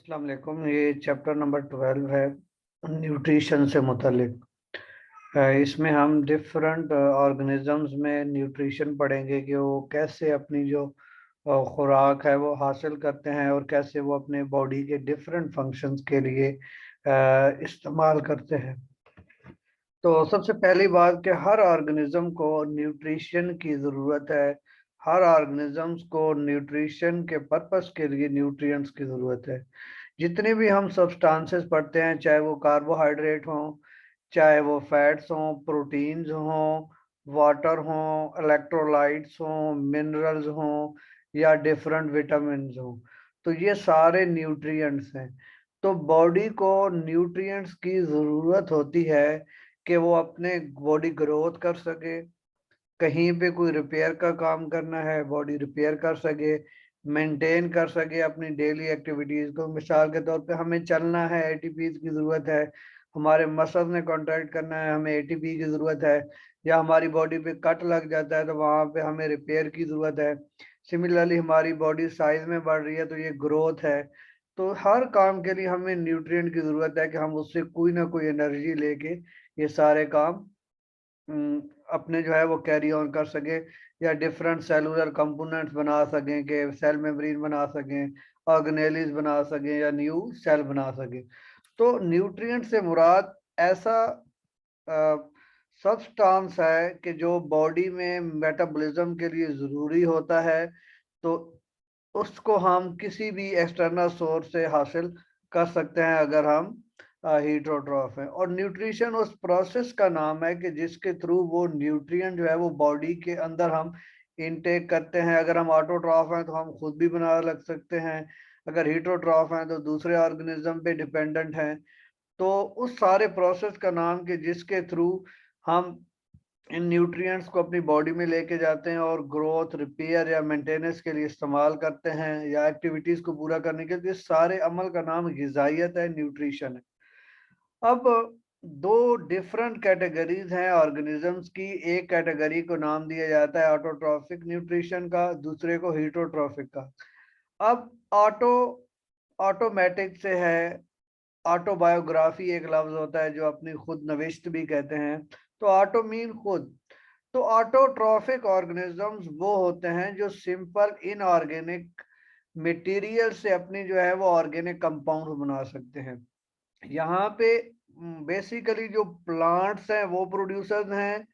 अस्सलाम वालेकुम। ये चैप्टर नंबर 12 है, न्यूट्रिशन से मुतालिक। इसमें हम डिफरेंट ऑर्गेनिजम्स में न्यूट्रिशन पढ़ेंगे कि वो कैसे अपनी जो खुराक है वो हासिल करते हैं और कैसे वो अपने बॉडी के डिफरेंट फंक्शंस के लिए इस्तेमाल करते हैं। तो सबसे पहली बात कि हर ऑर्गेनिज्म को न्यूट्रिशन की ज़रूरत है। हर ऑर्गेनिजम्स को न्यूट्रिशन के पर्पस के लिए न्यूट्रिएंट्स की ज़रूरत है। जितने भी हम सब्सटेंसेस पढ़ते हैं, चाहे वो कार्बोहाइड्रेट हों, चाहे वो फैट्स हों, प्रोटीन्स हों, वाटर हों, इलेक्ट्रोलाइट्स हों, मिनरल्स हों या डिफरेंट विटामिन्स हों, तो ये सारे न्यूट्रिएंट्स हैं। तो बॉडी को न्यूट्रिएंट्स की ज़रूरत होती है कि वो अपने बॉडी ग्रोथ कर सके, कहीं पे कोई रिपेयर का काम करना है बॉडी रिपेयर कर सके, मेंटेन कर सके अपनी डेली एक्टिविटीज़ को। मिसाल के तौर पे हमें चलना है, एटीपीज़ की ज़रूरत है, हमारे मसल्स ने कॉन्ट्रैक्ट करना है, हमें एटीपी की ज़रूरत है, या हमारी बॉडी पे कट लग जाता है तो वहाँ पे हमें रिपेयर की ज़रूरत है। सिमिलरली हमारी बॉडी साइज़ में बढ़ रही है तो ये ग्रोथ है। तो हर काम के लिए हमें न्यूट्रिएंट की ज़रूरत है कि हम उससे कोई ना कोई एनर्जी लेके ये सारे काम अपने जो है वो कैरी ऑन कर सकें, या डिफरेंट सेलुलर कंपोनेंट्स बना सकें, कि सेल मेम्ब्रेन बना सकें, ऑर्गेनेलिस बना सकें या न्यू सेल बना सकें। तो न्यूट्रिएंट से मुराद ऐसा सब्सटेंस है कि जो बॉडी में मेटाबॉलिज्म के लिए ज़रूरी होता है, तो उसको हम किसी भी एक्सटर्नल सोर्स से हासिल कर सकते हैं अगर हम हीटरोट्रॉफ हैं। और न्यूट्रिशन उस प्रोसेस का नाम है कि जिसके थ्रू वो न्यूट्रिएंट जो है वो बॉडी के अंदर हम इनटेक करते हैं। अगर हम ऑटोट्रॉफ हैं तो हम खुद भी बना लग सकते हैं, अगर हीटरोट्रॉफ हैं तो दूसरे ऑर्गेनिज्म पे डिपेंडेंट हैं। तो उस सारे प्रोसेस का नाम कि जिसके थ्रू हम इन न्यूट्रिएंट्स को अपनी बॉडी में लेके जाते हैं और ग्रोथ, रिपेयर या मेंटेनेंस के लिए इस्तेमाल करते हैं, या एक्टिविटीज़ को पूरा करने के लिए, इस सारे अमल का नाम ग़िज़ाइयत है, न्यूट्रिशन है। अब दो डिफरेंट कैटेगरीज हैं ऑर्गेनिजम्स की। एक कैटेगरी को नाम दिया जाता है ऑटोट्रॉफिक न्यूट्रिशन का, दूसरे को हीटरोट्रॉफिक का। अब ऑटो ऑटोमेटिक से है, ऑटोबायोग्राफी एक लफ्ज होता है जो अपनी खुद नविश्त भी कहते हैं। तो ऑटो मीन खुद। तो ऑटोट्रॉफिक ऑर्गेनिजम्स वो होते हैं जो सिंपल इनऑर्गेनिक मटेरियल से अपनी जो है वो ऑर्गेनिक कंपाउंड बना सकते हैं। यहाँ पे बेसिकली जो प्लांट्स हैं वो प्रोड्यूसर्स हैं,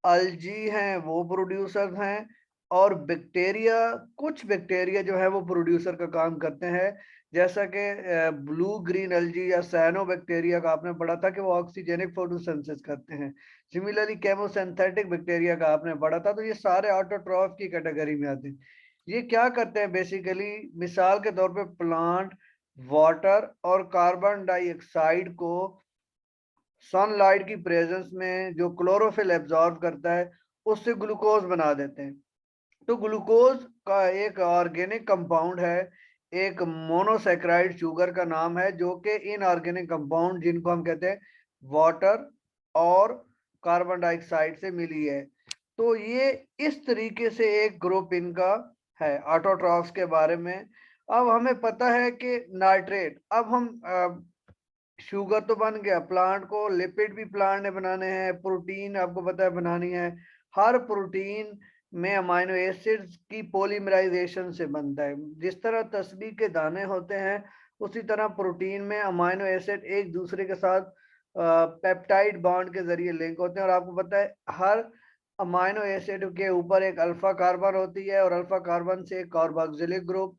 अलजी हैं वो प्रोड्यूसर्स हैं, और बैक्टीरिया, कुछ बैक्टीरिया जो है वो प्रोड्यूसर का काम करते हैं। जैसा कि ब्लू ग्रीन अलजी या साइनो बैक्टीरिया का आपने पढ़ा था कि वो ऑक्सीजेनिक फोटोसिंथेसिस करते हैं। सिमिलरली केमोसिंथेटिक बैक्टीरिया का आपने पढ़ा था। तो ये सारे ऑटोट्रॉफ की कैटेगरी में आते हैं। ये क्या करते हैं बेसिकली, मिसाल के तौर पे प्लांट वाटर और कार्बन डाइऑक्साइड को सनलाइट की प्रेजेंस में जो क्लोरोफिल एब्जॉर्ब करता है उससे ग्लूकोज बना देते हैं। तो ग्लूकोज का एक ऑर्गेनिक कंपाउंड है, एक मोनोसेक्राइड शुगर का नाम है, जो कि इनऑर्गेनिक कंपाउंड जिनको हम कहते हैं वाटर और कार्बन डाइऑक्साइड से मिली है। तो ये इस तरीके से एक ग्रुप इनका है ऑटोट्रॉफ्स के बारे में। अब हमें पता है कि नाइट्रेट, अब हम शुगर तो बन गया, प्लांट को लिपिड भी प्लांट ने बनाने हैं, प्रोटीन आपको पता है बनानी है। हर प्रोटीन में अमाइनो एसिड्स की पॉलीमराइजेशन से बनता है। जिस तरह तस्बीह के दाने होते हैं, उसी तरह प्रोटीन में अमाइनो एसिड एक दूसरे के साथ पेप्टाइड बॉन्ड के जरिए लिंक होते हैं। और आपको पता है हर अमाइनो एसिड के ऊपर एक अल्फा कार्बन होती है, और अल्फा कार्बन से एक कार्बोक्सिलिक ग्रुप,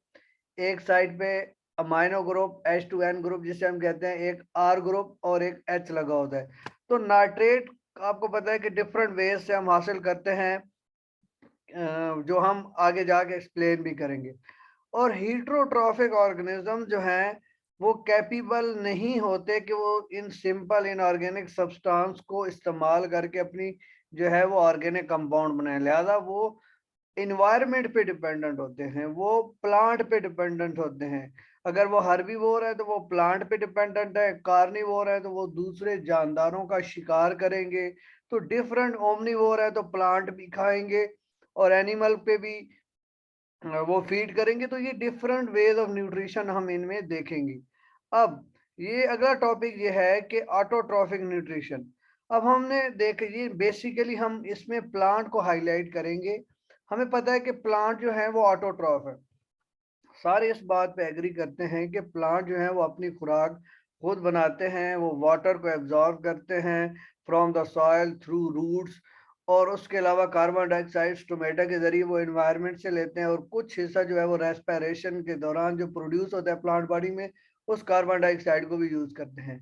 एक साइड पे अमाइनो ग्रुप H2N ग्रुप जिसे हम कहते हैं, एक R ग्रुप और एक H लगा होता है। तो नाइट्रेट आपको पता है कि डिफरेंट वेज से हम हासिल करते हैं, जो हम आगे जाके एक्सप्लेन भी करेंगे। और हीटरोट्रॉफिक ऑर्गेनिज्म जो हैं वो कैपेबल नहीं होते कि वो इन सिंपल इनऑर्गेनिक सब्सटेंस को इस्तेमाल करके अपनी जो है वो ऑर्गेनिक कंपाउंड बनाए। लिहाजा वो इन्वायरमेंट पे डिपेंडेंट होते हैं, वो प्लांट पे डिपेंडेंट होते हैं। अगर वो हर्बीवोर है तो वो प्लांट पे डिपेंडेंट है, कार्निवोर है तो वो दूसरे जानदारों का शिकार करेंगे। तो डिफरेंट ओमनीवोर है तो प्लांट भी खाएंगे और एनिमल पे भी वो फीड करेंगे। तो ये डिफरेंट वेज ऑफ न्यूट्रिशन हम इनमें देखेंगे। अब ये अगला टॉपिक ये है कि ऑटोट्रॉफिक न्यूट्रिशन। अब हमने देखे ये बेसिकली हम इसमें प्लांट को हाईलाइट करेंगे। हमें पता है कि प्लांट जो है वो ऑटोट्रॉफ है। सारे इस बात पे एग्री करते हैं कि प्लांट जो है वो अपनी खुराक खुद बनाते हैं, वो वाटर को एब्जॉर्ब करते हैं from the soil through roots, और उसके अलावा कार्बन डाइऑक्साइड स्टोमेटा के जरिए वो एनवायरनमेंट से लेते हैं, और कुछ हिस्सा जो है वो रेस्पिरेशन के दौरान जो प्रोड्यूस होता है प्लांट बॉडी में, उस कार्बन डाइऑक्साइड को भी यूज करते हैं।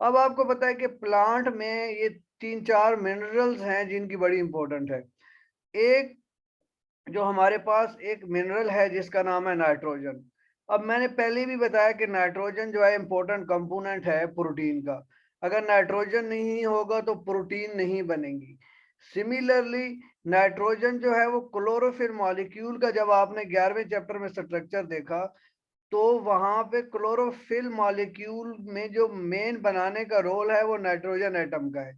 अब आपको पता है कि प्लांट में ये 3-4 मिनरल्स हैं जिनकी बड़ी इंपॉर्टेंट है। एक जो हमारे पास एक मिनरल है जिसका नाम है नाइट्रोजन। अब मैंने पहले भी बताया कि नाइट्रोजन जो है इंपॉर्टेंट कंपोनेंट है प्रोटीन का। अगर नाइट्रोजन नहीं होगा तो प्रोटीन नहीं बनेगी। सिमिलरली नाइट्रोजन जो है वो क्लोरोफिल मॉलिक्यूल का, जब आपने 11वें चैप्टर में स्ट्रक्चर देखा तो वहां पे क्लोरोफिल मॉलिक्यूल में जो मेन बनाने का रोल है वो नाइट्रोजन एटम का है।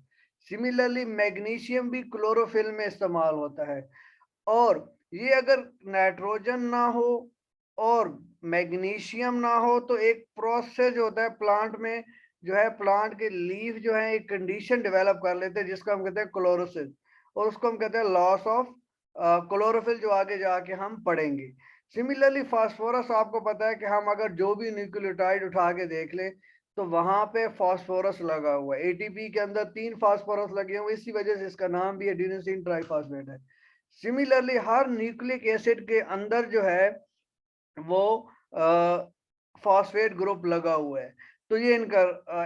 सिमिलरली मैग्नीशियम भी क्लोरोफिल में इस्तेमाल होता है। और ये अगर नाइट्रोजन ना हो और मैग्नीशियम ना हो तो एक प्रोसेस होता है प्लांट में, जो है प्लांट के लीफ जो है एक कंडीशन डेवलप कर लेते हैं जिसको हम कहते हैं क्लोरोसिस, और उसको हम कहते हैं लॉस ऑफ क्लोरोफिल, जो आगे जाके हम पढ़ेंगे। सिमिलरली फास्फोरस, आपको पता है कि हम अगर जो भी न्यूक्लियोटाइड उठा के देख लें तो वहां पे फास्फोरस लगा हुआ है। एटीपी के अंदर 3 फास्फोरस लगे हुए, इसी वजह से इसका नाम भी एडिनोसिन ट्राइफॉस्फेट है। सिमिलरली हर न्यूक्लिक एसिड के अंदर जो है वो फॉस्फेट ग्रुप लगा हुआ है। तो ये इनका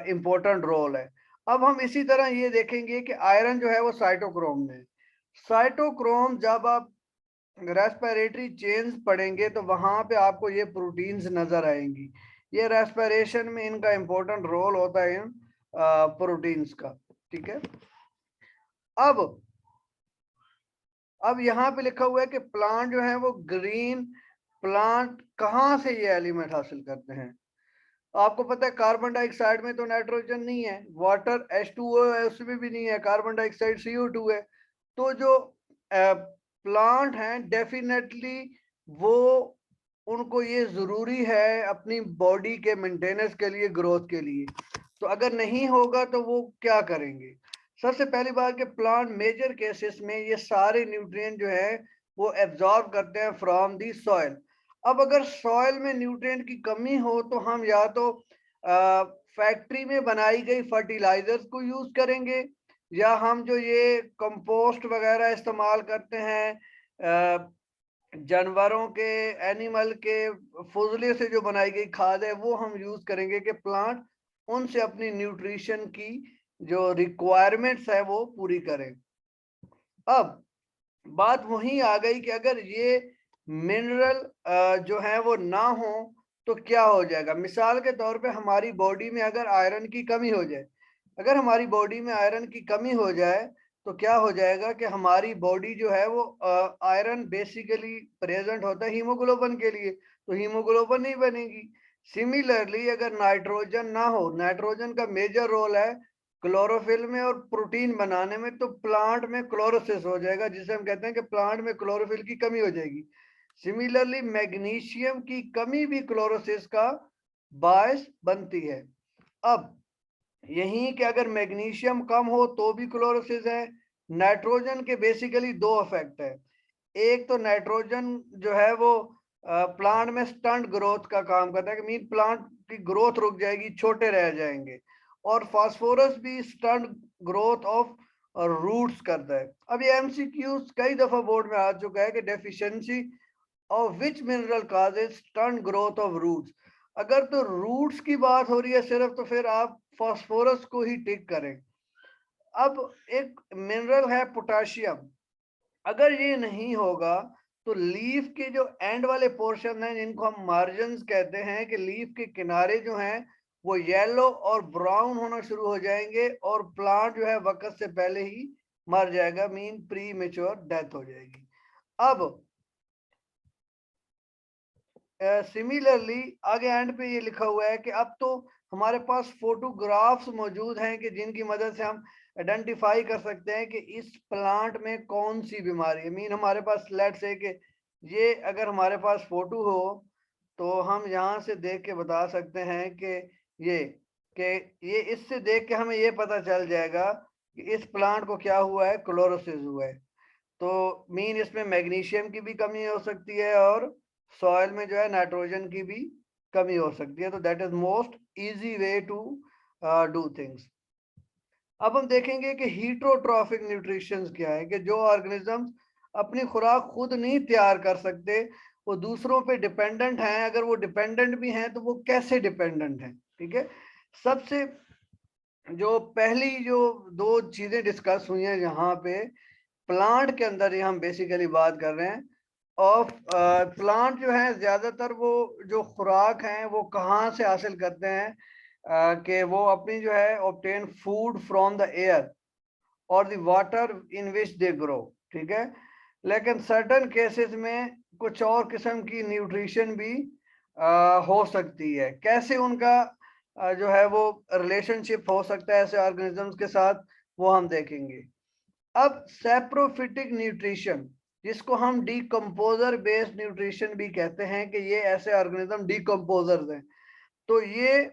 इंपॉर्टेंट रोल है। अब हम इसी तरह ये देखेंगे कि आयरन जो है वो साइटोक्रोम में। साइटोक्रोम जब आप रेस्पिरेटरी चेन्स पढ़ेंगे तो वहां पे आपको ये प्रोटीन्स नजर आएंगी। ये रेस्पिरेशन में इनका इंपॉर्टेंट रोल होता है इन प्रोटीन्स का। ठीक है। अब यहाँ पे लिखा हुआ है कि प्लांट जो है वो ग्रीन प्लांट कहाँ से ये एलिमेंट हासिल करते हैं। आपको पता है कार्बन डाइऑक्साइड में तो नाइट्रोजन नहीं है, वाटर H2O है उसमें भी नहीं है, कार्बन डाइऑक्साइड CO2 है। तो जो प्लांट हैं डेफिनेटली वो, उनको ये जरूरी है अपनी बॉडी के मेंटेनेंस के लिए, ग्रोथ के लिए। तो अगर नहीं होगा तो वो क्या करेंगे। सबसे पहली बात कि प्लांट मेजर केसेस में ये सारे न्यूट्रिएंट जो है वो एब्जॉर्ब करते हैं फ्रॉम दी सॉइल। अब अगर सॉइल में न्यूट्रिएंट की कमी हो तो हम या तो फैक्ट्री में बनाई गई फर्टिलाइजर्स को यूज करेंगे, या हम जो ये कंपोस्ट वगैरह इस्तेमाल करते हैं जानवरों के, एनिमल के फुजले से जो बनाई गई खाद है वो हम यूज करेंगे कि प्लांट उनसे अपनी न्यूट्रिशन की जो रिक्वायरमेंट्स है वो पूरी करें। अब बात वहीं आ गई कि अगर ये मिनरल जो है वो ना हो तो क्या हो जाएगा। मिसाल के तौर पे हमारी बॉडी में अगर आयरन की कमी हो जाए, अगर हमारी बॉडी में आयरन की कमी हो जाए तो क्या हो जाएगा कि हमारी बॉडी जो है वो, आयरन बेसिकली प्रेजेंट होता है हीमोग्लोबिन के लिए, तो हीमोग्लोबिन नहीं बनेगी। सिमिलरली अगर नाइट्रोजन ना हो, नाइट्रोजन का मेजर रोल है क्लोरोफिल में और प्रोटीन बनाने में, तो प्लांट में क्लोरोसिस हो जाएगा, जिसे हम कहते हैं कि प्लांट में क्लोरोफिल की कमी हो जाएगी। सिमिलरली मैग्नीशियम की कमी भी क्लोरोसिस का बायस बनती है। अब यही कि अगर मैग्नीशियम कम हो तो भी क्लोरोसिस है। नाइट्रोजन के बेसिकली दो इफेक्ट है। एक तो नाइट्रोजन जो है वो प्लांट में स्टंट ग्रोथ का काम करता है, कि मीन प्लांट की ग्रोथ रुक जाएगी, छोटे रह जाएंगे। और फास्फोरस भी स्टंट ग्रोथ ऑफ रूट्स करता है। अब ये एमसीक्यूज कई दफा बोर्ड में आ चुका है कि deficiency of which mineral causes stunt growth of roots. अगर तो रूट्स की बात हो रही है सिर्फ, तो फिर आप फास्फोरस को ही टिक करें। अब एक मिनरल है पोटाशियम, अगर ये नहीं होगा तो लीफ के जो एंड वाले पोर्शन हैं जिनको हम मार्जिन्स कहते हैं, कि लीफ के किनारे जो हैं वो येलो और ब्राउन होना शुरू हो जाएंगे और प्लांट जो है वक्त से पहले ही मर जाएगा, मीन प्री मेच्योर डेथ हो जाएगी। अब सिमिलरली आगे एंड पे ये लिखा हुआ है कि अब तो हमारे पास फोटोग्राफ्स मौजूद हैं कि जिनकी मदद से हम आइडेंटिफाई कर सकते हैं कि इस प्लांट में कौन सी बीमारी है। मीन हमारे पास लेट्स से कि ये अगर हमारे पास फोटो हो तो हम यहाँ से देख के बता सकते हैं कि ये कि ये इससे देख के हमें ये पता चल जाएगा कि इस प्लांट को क्या हुआ है, क्लोरोसिस हुआ है। तो मीन इसमें मैग्नीशियम की भी कमी हो सकती है और सॉइल में जो है नाइट्रोजन की भी कमी हो सकती है। तो that is most easy way to do things. अब हम देखेंगे कि हीटरोट्रॉफिक न्यूट्रिशन क्या है, कि जो ऑर्गेनिजम्स अपनी खुराक खुद नहीं तैयार कर सकते, वो दूसरों पे डिपेंडेंट हैं। अगर वो डिपेंडेंट भी हैं तो वो कैसे डिपेंडेंट हैं, ठीक है। सबसे जो पहली जो दो चीजें डिस्कस हुई हैं यहाँ पे प्लांट के अंदर, ये हम बेसिकली बात कर रहे हैं ऑफ प्लांट जो है ज्यादातर वो जो खुराक हैं वो कहाँ से हासिल करते हैं, कि वो अपनी जो है obtain food from the air और the water in which they grow, ठीक है। लेकिन सर्टन केसेस में कुछ और किस्म की न्यूट्रिशन भी हो सकती है। कैसे उनका जो है वो रिलेशनशिप हो सकता है ऐसे ऑर्गेनिजम्स के साथ, वो हम देखेंगे। अब सैप्रोफिटिक न्यूट्रिशन, जिसको हम डीकम्पोजर बेस्ड न्यूट्रिशन भी कहते हैं, कि ये ऐसे ऑर्गेनिज्म डीकम्पोजर्स हैं। तो ये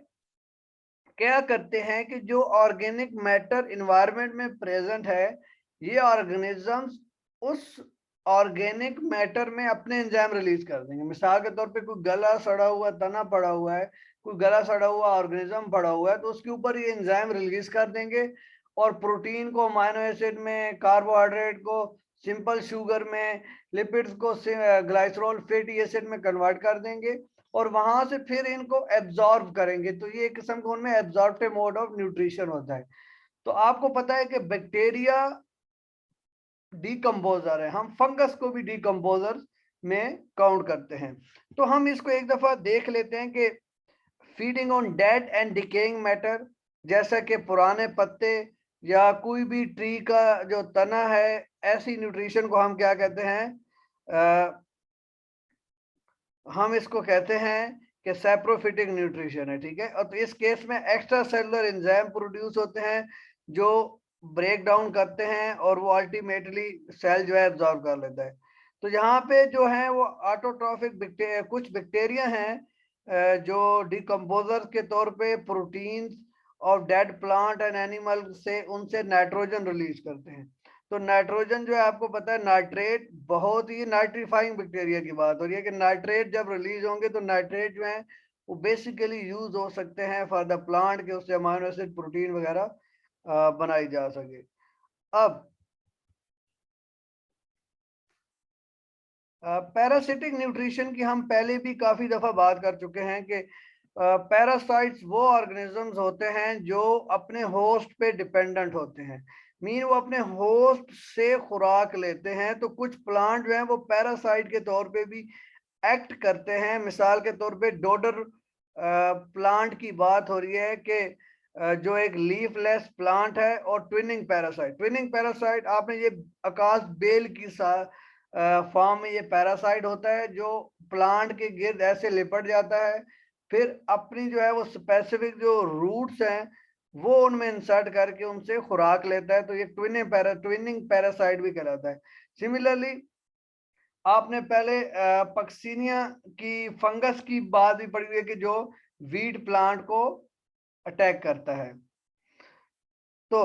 क्या करते हैं कि जो ऑर्गेनिक मैटर इन्वायरमेंट में प्रेजेंट है, ये ऑर्गेनिजम्स उस ऑर्गेनिक मैटर में अपने एंजाइम रिलीज कर देंगे। मिसाल के तौर पे कोई गला सड़ा हुआ तना पड़ा हुआ है, कोई गला सड़ा हुआ ऑर्गेनिज्म पड़ा हुआ है, तो उसके ऊपर ये एंजाइम रिलीज कर देंगे और प्रोटीन को अमाइनो एसिड में, कार्बोहाइड्रेट को सिंपल शुगर में, लिपिड्स को ग्लाइसरॉल फैटी एसिड में कन्वर्ट कर देंगे और वहां से फिर इनको एब्जॉर्ब करेंगे। तो ये एक किस्म का उनमें एब्जॉर्प्टिव मोड ऑफ न्यूट्रिशन होता है। तो आपको पता है कि बैक्टीरिया डीकम्पोजर है, हम फंगस को भी डीकम्पोजर में काउंट करते हैं। तो हम इसको एक दफा देख लेते हैं कि feeding on dead and decaying matter, जैसा कि पुराने पत्ते या कोई भी ट्री का जो तना है, ऐसी न्यूट्रिशन को हम क्या कहते हैं, हम इसको कहते हैं कि सैप्रोफिटिक न्यूट्रिशन है, ठीक है। और तो इस केस में एक्स्ट्रा सेलुलर एंजाइम प्रोड्यूस होते हैं जो ब्रेक डाउन करते हैं और वो अल्टीमेटली सेल जो है एब्जॉर्ब कर लेता है। तो यहाँ पे जो है वो ऑटोट्रॉफिक कुछ बैक्टीरिया हैं जो डिकम्पोजर के तौर पे प्रोटीन्स और डेड प्लांट एंड एनिमल से उनसे नाइट्रोजन रिलीज करते हैं। तो नाइट्रोजन जो है आपको पता है नाइट्रेट, बहुत ही नाइट्रीफाइंग बैक्टीरिया की बात हो रही है कि नाइट्रेट जब रिलीज होंगे तो नाइट्रेट जो है वो बेसिकली यूज हो सकते हैं फॉर द प्लांट, के उससे अमाइनो एसिड प्रोटीन वगैरह बनाई जा सके। अब पैरासिटिक न्यूट्रिशन की हम पहले भी काफी दफा बात कर चुके हैं कि पैरासाइट्स वो ऑर्गेनिजम्स होते हैं जो अपने होस्ट पे डिपेंडेंट होते हैं। मीन वो अपने होस्ट से खुराक लेते हैं। तो कुछ प्लांट जो हैं वो पैरासाइट के तौर पे भी एक्ट करते हैं। मिसाल के तौर पे डोडर प्लांट की बात हो रही है कि जो एक लीफलेस प्लांट है और ट्विनिंग पैरासाइट आपने ये आकाश बेल की फॉर्म में ये पैरासाइट होता है जो प्लांट के गिर्द ऐसे लिपट जाता है, फिर अपनी जो है वो स्पेसिफिक जो रूट्स हैं वो उनमें इंसर्ट करके उनसे खुराक लेता है। तो ये ट्विनिंग पैरासाइट भी कहलाता है। सिमिलरली आपने पहले पक्सीनिया की फंगस की बात भी पढ़ी हुई है कि जो वीट प्लांट को अटैक करता है। तो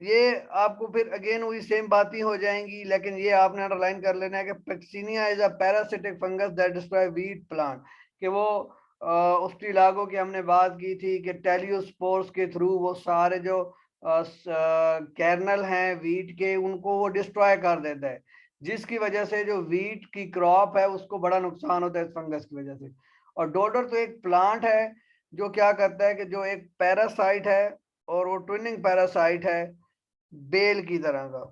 ये आपको फिर अगेन वही सेम बात ही हो जाएंगी, लेकिन ये आपने अंडरलाइन कर लेना है कि Puccinia is a parasitic fungus that destroy wheat plant. कि वो उसकी लागों की हमने बात की थी कि टेलियोस्पोर्स के थ्रू वो सारे जो कैर्नल हैं वीट के, उनको वो डिस्ट्रॉय कर देता है, जिसकी वजह से जो वीट की क्रॉप है उसको बड़ा नुकसान होता है इस फंगस की वजह से। और डोडर तो एक प्लांट है जो क्या करता है कि जो एक पैरासाइट है और वो ट्विनिंग पैरासाइट है बेल की तरह का।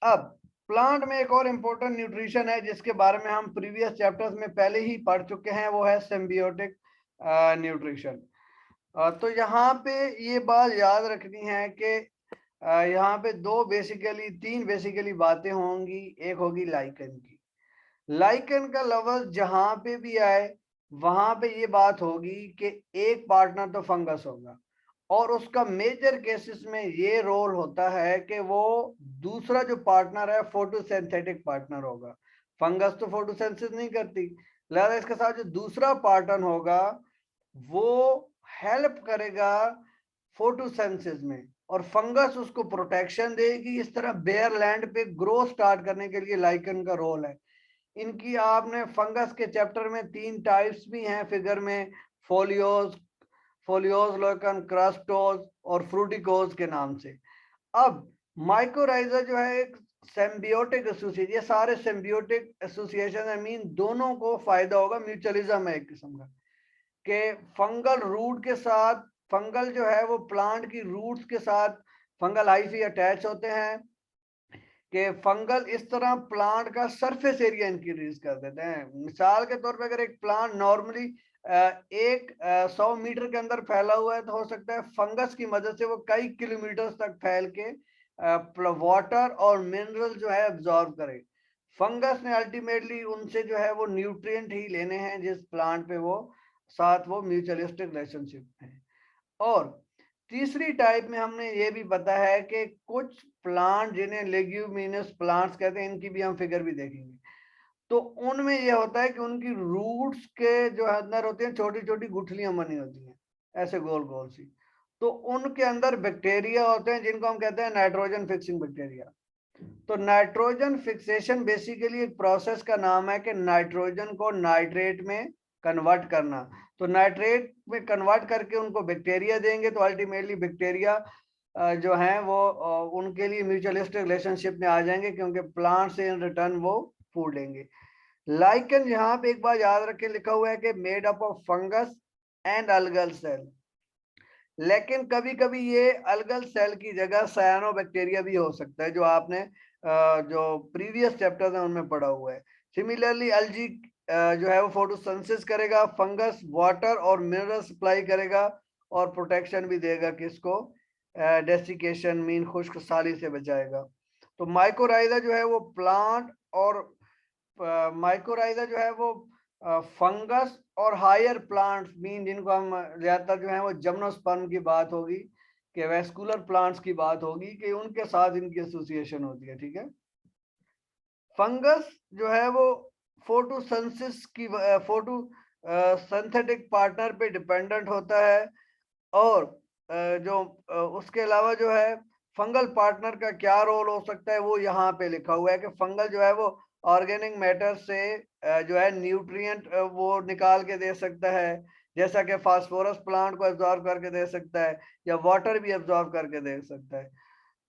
अब प्लांट में एक और इम्पोर्टेंट न्यूट्रिशन है जिसके बारे में हम प्रीवियस चैप्टर्स में पहले ही पढ़ चुके हैं, वो है सिम्बियोटिक न्यूट्रिशन। तो यहाँ पे ये बात याद रखनी है कि यहाँ पे तीन बेसिकली बातें होंगी। एक होगी लाइकन की। लाइकन का लफ्ज जहां पे भी आए वहां पे ये बात होगी कि एक पार्टनर तो फंगस होगा और उसका मेजर केसेस में ये रोल होता है कि वो दूसरा जो पार्टनर है फोटोसिंथेटिक पार्टनर होगा। फंगस तो फोटोसिंथेसिस नहीं करती, लिहाजा इसके साथ जो दूसरा पार्टनर होगा वो हेल्प करेगा फोटोसिंथेसिस में, और फंगस उसको प्रोटेक्शन देगी। इस तरह बेयर लैंड पे ग्रो स्टार्ट करने के लिए लाइकन का रोल है। इनकी आपने फंगस के चैप्टर में 3 टाइप्स भी हैं फिगर में, फोलियोज, फोलियोज लोकन, क्रस्टोज और फ्रूटिकोज के नाम से। अब माइकोराइजा जो है एक सिम्बियोटिक एसोसिएशन, ये सारे सिम्बियोटिक एसोसिएशन है, मीन दोनों को फायदा होगा, म्यूचुअलिज्म है एक किस्म का, कि फंगल रूट के साथ, फंगल जो है वो प्लांट की रूट्स के साथ फंगल हाइफी अटैच होते हैं, कि फंगल इस तरह प्लांट का सरफेस एरिया इंक्रीज कर देते हैं। मिसाल के तौर पे अगर एक प्लांट नॉर्मली एक 100 मीटर के अंदर फैला हुआ है, तो हो सकता है फंगस की मदद से वो कई किलोमीटर तक फैल के वाटर और मिनरल जो है एब्जॉर्ब करे। फंगस ने अल्टीमेटली उनसे जो है वो न्यूट्रिएंट ही लेने हैं जिस प्लांट पे वो साथ वो म्यूचुअलिस्टिक रिलेशनशिप है। और तीसरी टाइप में हमने ये भी पता है कि कुछ प्लांट जिन्हें लेग्यूमिनस प्लांट्स कहते हैं, इनकी भी हम फिगर भी देखेंगे, तो उनमें ये होता है कि उनकी रूट्स के जो अंदर होते हैं छोटी छोटी गुठलियां बनी होती हैं ऐसे गोल गोल सी, तो उनके अंदर बैक्टीरिया होते हैं जिनको हम कहते हैं नाइट्रोजन फिक्सिंग बैक्टीरिया। तो नाइट्रोजन फिक्सेशन बेसिकली एक प्रोसेस का नाम है कि नाइट्रोजन को नाइट्रेट में कन्वर्ट करना। तो नाइट्रेट में कन्वर्ट करके उनको बैक्टीरिया देंगे, तो अल्टीमेटली बैक्टीरिया जो हैं वो उनके लिए म्यूचुअलिस्टिक रिलेशनशिप में आ जाएंगे, क्योंकि प्लांट से इन रिटर्न वो फूड लेंगे। लाइकन यहाँ पे एक बार याद रखें लिखा हुआ है कि made up of fungus and algal cell, लेकिन कभी कभी ये अलगल सेल की जगह साइनोबैक्टीरिया भी हो सकता है, जो आपने जो प्रीवियस चैप्टर है उनमें पढ़ा हुआ है। सिमिलरली अल्जी जो है वो फोटोसिंथेसिस करेगा, फंगस वाटर और मिनरल सप्लाई करेगा और प्रोटेक्शन भी देगा किसको, डेसिकेशन मीन खुश्क साली से बचाएगा। तो माइकोराइजा जो है वो प्लांट और माइकोराइजा जो है वो फंगस और हायर प्लांट्स मीन जिनको हम ज्यादातर जो है वो जिम्नोस्पर्म की बात होगी, कि वेस्कुलर प्लांट्स की बात होगी, कि उनके साथ इनकी एसोसिएशन होती है। ठीक है, फंगस जो है वो फोटोसिंथेसिस की फोटो सिंथेटिक पार्टनर पे डिपेंडेंट होता है, और जो उसके अलावा जो है फंगल पार्टनर का क्या रोल हो सकता है वो यहाँ पे लिखा हुआ है, कि फंगल जो है वो ऑर्गेनिक मैटर से जो है न्यूट्रिएंट वो निकाल के दे सकता है, जैसा कि फास्फोरस प्लांट को एब्जॉर्ब करके दे सकता है, या वाटर भी एब्जॉर्ब करके दे सकता है।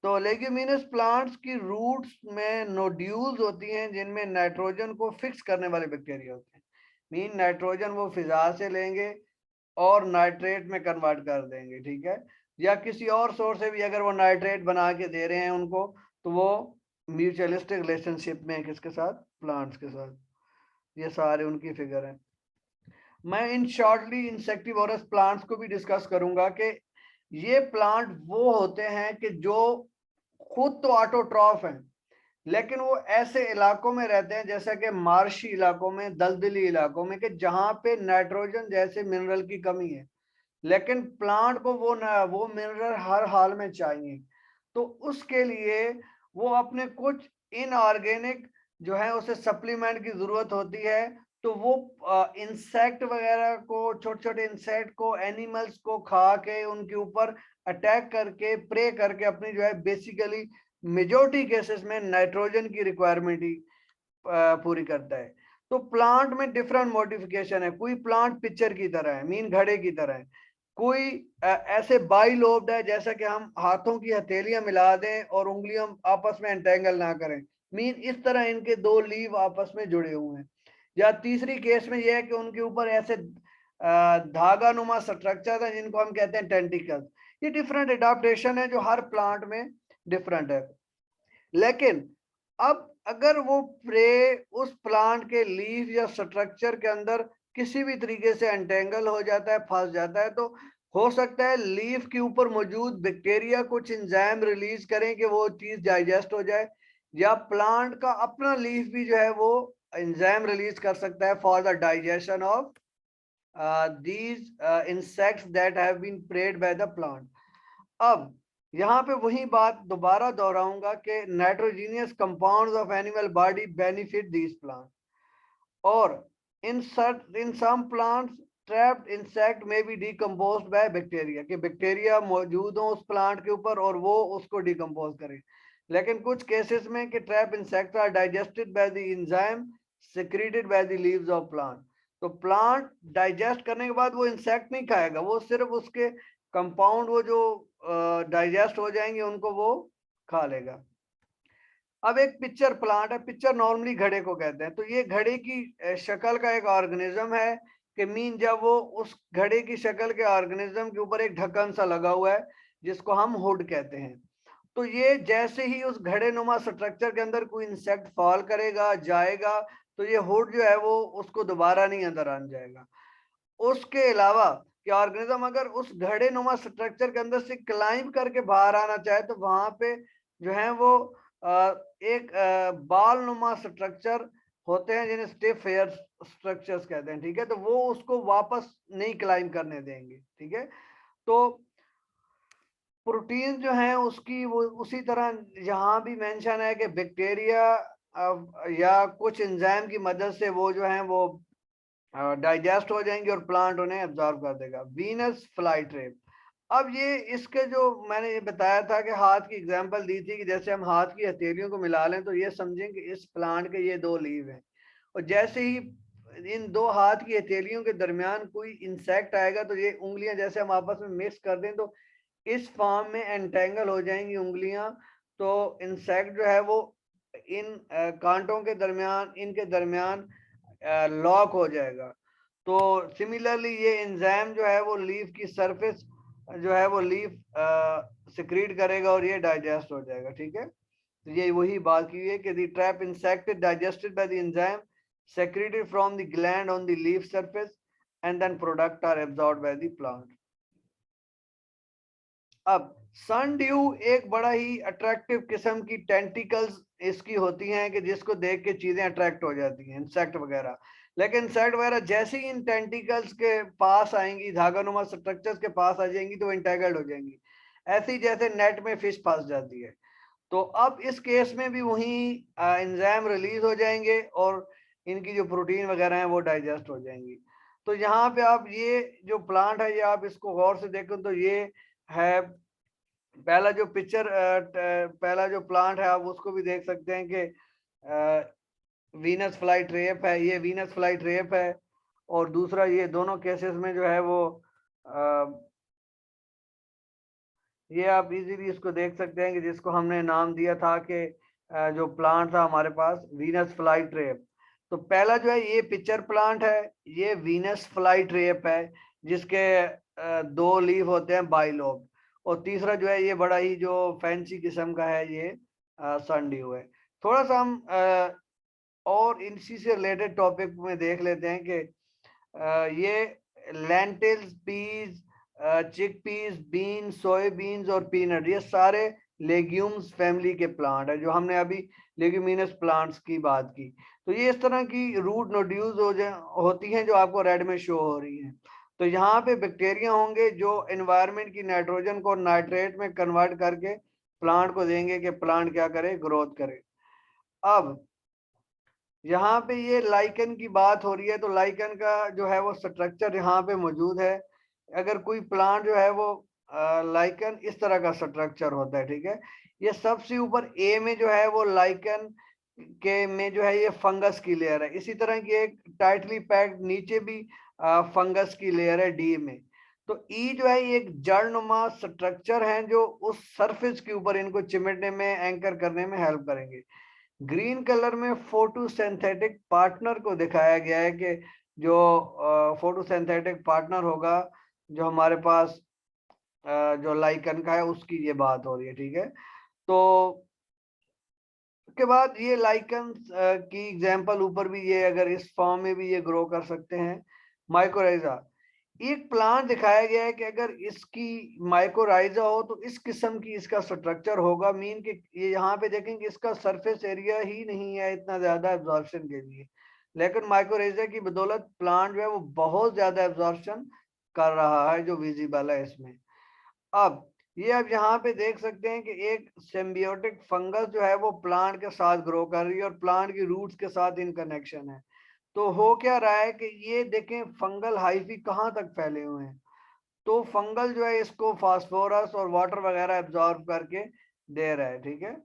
तो लेग्यूमिनस प्लांट्स की रूट्स में नोड्यूल्स होती हैं जिनमें नाइट्रोजन को फिक्स करने वाले बैक्टीरिया होते हैं, मीन नाइट्रोजन वो फिजा से लेंगे और नाइट्रेट में कन्वर्ट कर देंगे। ठीक है, या किसी और सोर्स से भी अगर वो नाइट्रेट बना के दे रहे हैं उनको, तो वो म्यूचुअलिस्टिक रिलेशनशिप में किसके साथ, प्लांट्स के साथ। ये सारे उनकी फिगर हैं। मैं इन शॉर्टली इंसेक्टिवोरस प्लांट्स को भी डिस्कस करूंगा कि ये प्लांट वो होते हैं कि जो खुद तो ऑटोट्रॉफ हैं, लेकिन वो ऐसे इलाकों में रहते हैं जैसा कि मार्शी इलाकों में, दलदली इलाकों में, कि जहां पे नाइट्रोजन जैसे मिनरल की कमी है, लेकिन प्लांट को वो मिनरल हर हाल में चाहिए। तो उसके लिए वो अपने कुछ इनऑर्गेनिक जो है उसे सप्लीमेंट की जरूरत होती है। तो वो इंसेक्ट वगैरह को, छोटे छोटे इंसेक्ट को, एनिमल्स को खा के उनके ऊपर अटैक करके प्रे करके अपनी जो है बेसिकली मेजोरिटी केसेस में नाइट्रोजन की रिक्वायरमेंट ही पूरी करता है। तो प्लांट में डिफरेंट मॉडिफिकेशन है, कोई प्लांट पिक्चर की तरह है, मीन घड़े की तरह है, कोई ऐसे बाई लोब्ड है जैसा कि हम हाथों की हथेलियां मिला दें और उंगलियां आपस में एंटेंगल ना करें, मीन इस तरह इनके दो लीव आपस में जुड़े हुए हैं। या तीसरी केस में यह है कि उनके ऊपर ऐसे धागा नुमा स्ट्रक्चर है जिनको हम कहते हैं टेंटिकल्स। ये डिफरेंट एडाप्टेशन है जो हर प्लांट में डिफरेंट है। लेकिन अब अगर वो प्रे उस प्लांट के लीफ या स्ट्रक्चर के अंदर किसी भी तरीके से एंटेंगल हो जाता है, फंस जाता है, तो हो सकता है लीफ के ऊपर मौजूद बैक्टीरिया कुछ एंजाइम रिलीज करें कि वो चीज डाइजेस्ट हो जाए, या प्लांट का अपना लीफ भी जो है वो एंजाइम रिलीज कर सकता है for the digestion of these insects that have been preyed by the plant. अब यहाँ पे वही बात दोबारा दोहराऊंगा कि nitrogenous compounds of animal body benefit these plant, और in some plants trapped insect may be decomposed by bacteria, कि बैक्टीरिया मौजूद हो उस प्लांट के ऊपर और वो उसको डिकम्पोज करे। लेकिन कुछ केसेस में कि trap insect are digested by the enzyme secreted by the leaves of plant. तो प्लांट डाइजेस्ट करने के बाद वो इंसेक्ट नहीं खाएगा, वो सिर्फ उसके कंपाउंड वो जो डाइजेस्ट हो जाएंगे उनको वो खा लेगा। अब एक पिक्चर प्लांट है, पिक्चर नॉर्मली घड़े को कहते हैं। तो ये घड़े की शक्ल का एक ऑर्गेनिज्म है कि मीन जब वो उस घड़े की शक्ल के ऑर्गेनिज्म के ऊपर एक ढक्कन सा लगा हुआ है जिसको हम हुड कहते हैं। तो ये जैसे ही उस घड़े नुमा स्ट्रक्चर के अंदर कोई इंसेक्ट फॉल करेगा जाएगा तो ये हुड जो है वो उसको दोबारा नहीं अंदर आ जाएगा। उसके अलावा कि ऑर्गेनिज्म अगर उस घड़े नुमा स्ट्रक्चर के अंदर से क्लाइंब करके बाहर आना चाहे तो वहां पे जो है वो एक बाल नुमा स्ट्रक्चर होते हैं जिन्हें स्टिफ हेयर स्ट्रक्चर्स कहते हैं, ठीक है। तो वो उसको वापस नहीं क्लाइंब करने देंगे, ठीक है। तो प्रोटीन जो है उसकी वो उसी तरह यहाँ भी मेंशन है कि बैक्टीरिया या कुछ एंजाइम की मदद से वो जो है वो डाइजेस्ट हो जाएंगे और प्लांट उन्हें एब्जॉर्ब कर देगा। वीनस फ्लाई ट्रैप, अब ये इसके जो मैंने ये बताया था कि हाथ की एग्जांपल दी थी कि जैसे हम हाथ की हथेलियों को मिला लें तो ये समझें कि इस प्लांट के ये दो लीव हैं, और जैसे ही इन दो हाथ की हथेलियों के दरमियान कोई इंसेक्ट आएगा तो ये उंगलियां जैसे हम आपस में मिक्स कर दें तो इस फॉर्म में एंटेंगल हो जाएंगी उंगलियां। तो इंसेक्ट जो है वो इन कांटों के दरमियान इनके दरमियान लॉक हो जाएगा। तो सिमिलरली ये एंजाइम जो है वो लीफ की सरफेस जो है वो लीफ सिक्रीट करेगा और ये डाइजेस्ट हो जाएगा, ठीक है। तो ये वही बात की है कि the trap insect is digested by the enzyme secreted from the gland on the leaf surface and then product are absorbed by the plant. अब सन ड्यू एक बड़ा ही अट्रैक्टिव किस्म की टेंटिकल्स इसकी होती हैं कि जिसको देख के चीजें अट्रैक्ट हो जाती हैं, इंसेक्ट वगैरह। लेकिन इंसेक्ट वगैरह जैसे ही इन टेंटिकल्स के पास आएंगी, धागानुमा स्ट्रक्चर्स के पास आ जाएंगी तो इंटैगल्ड हो जाएंगी, ऐसे ही जैसे नेट में फिश फंस जाती है। तो अब इस केस में भी वही एंजाइम रिलीज हो जाएंगे और इनकी जो प्रोटीन वगैरह है वो डाइजेस्ट हो जाएंगी। तो यहाँ पे आप ये जो प्लांट है ये आप इसको गौर से देखें तो ये है पहला जो पिक्चर, पहला जो प्लांट है आप उसको भी देख सकते हैं कि वीनस फ्लाई ट्रेप है, ये वीनस फ्लाई ट्रेप है। और दूसरा ये दोनों केसेस में जो है वो ये आप इजीली इसको देख सकते हैं कि जिसको हमने नाम दिया था कि जो प्लांट था हमारे पास वीनस फ्लाई ट्रेप। तो पहला जो है ये पिक्चर प्लांट है, ये वीनस फ्लाई ट्रेप है जिसके दो लीव होते हैं बाइलोब। और तीसरा जो है ये बड़ा ही जो फैंसी किस्म का है ये सनड्यू है। थोड़ा सा हम और इसी से रिलेटेड टॉपिक में देख लेते हैं कि ये lentils, peas, chickpeas, bean, soybeans और पीनट ये सारे लेग्यूम्स फैमिली के प्लांट है जो हमने अभी लेग्यूमिनस प्लांट्स की बात की। तो ये इस तरह की रूट नोड्यूल्स होती हैं जो आपको रेड में शो हो रही हैं। तो यहाँ पे बैक्टीरिया होंगे जो एनवायरनमेंट की नाइट्रोजन को नाइट्रेट में कन्वर्ट करके प्लांट को देंगे कि प्लांट क्या करे, ग्रोथ करे। अब यहाँ पे ये लाइकन की बात हो रही है तो लाइकन का जो है वो स्ट्रक्चर यहाँ पे मौजूद है। अगर कोई प्लांट जो है वो लाइकन इस तरह का स्ट्रक्चर होता है, ठीक है। ये सबसे ऊपर ए में जो है वो लाइकन के में जो है ये फंगस की लेयर है, इसी तरह की एक टाइटली पैक्ड नीचे भी फंगस की लेयर है डी में। तो ई जो है ये एक जड़नुमा स्ट्रक्चर है जो उस सरफेस के ऊपर इनको चिमटने में, एंकर करने में हेल्प करेंगे। ग्रीन कलर में फोटोसिंथेटिक पार्टनर को दिखाया गया है कि जो फोटोसिंथेटिक पार्टनर होगा जो हमारे पास जो लाइकन का है उसकी ये बात हो रही है, ठीक है। तो उसके बाद ये लाइकन की एग्जांपल ऊपर भी ये अगर इस फॉर्म में भी ये ग्रो कर सकते हैं। माइकोराइजा एक प्लांट दिखाया गया है कि अगर इसकी माइकोराइजा हो तो इस किस्म की इसका स्ट्रक्चर होगा, मीन कि ये यहाँ पे देखेंगे इसका सरफेस एरिया ही नहीं है इतना ज्यादा एब्जॉर्प्शन के लिए। लेकिन माइकोरेजा की बदौलत प्लांट जो है वो बहुत ज्यादा एब्जॉर्प्शन कर रहा है, जो विजिबल है इसमें। अब ये अब यहाँ पे देख सकते हैं कि एक सिम्बियोटिक फंगस जो है वो प्लांट के साथ ग्रो कर रही है और प्लांट की रूट्स के साथ इन कनेक्शन है। तो हो क्या रहा है कि ये देखें फंगल हाइफी कहाँ तक फैले हुए हैं। तो फंगल जो है इसको फास्फोरस और वाटर वगैरह एब्जॉर्ब करके दे रहा है, ठीक है।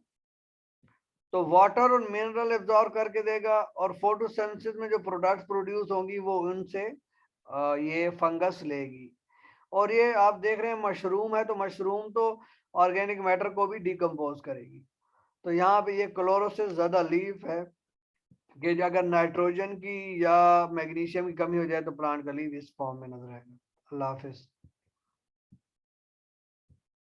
तो वाटर और मिनरल एब्जॉर्ब करके देगा और फोटोसिंथेसिस में जो प्रोडक्ट्स प्रोड्यूस होंगी वो उनसे ये फंगस लेगी। और ये आप देख रहे हैं मशरूम है, तो मशरूम तो ऑर्गेनिक मैटर को भी डिकम्पोज करेगी। तो यहाँ पे ये क्लोरोसिस ज्यादा लीफ है कि अगर नाइट्रोजन की या मैग्नीशियम की कमी हो जाए तो प्लांट का लीफ इस फॉर्म में नजर आएगा। अल्लाह हाफिज।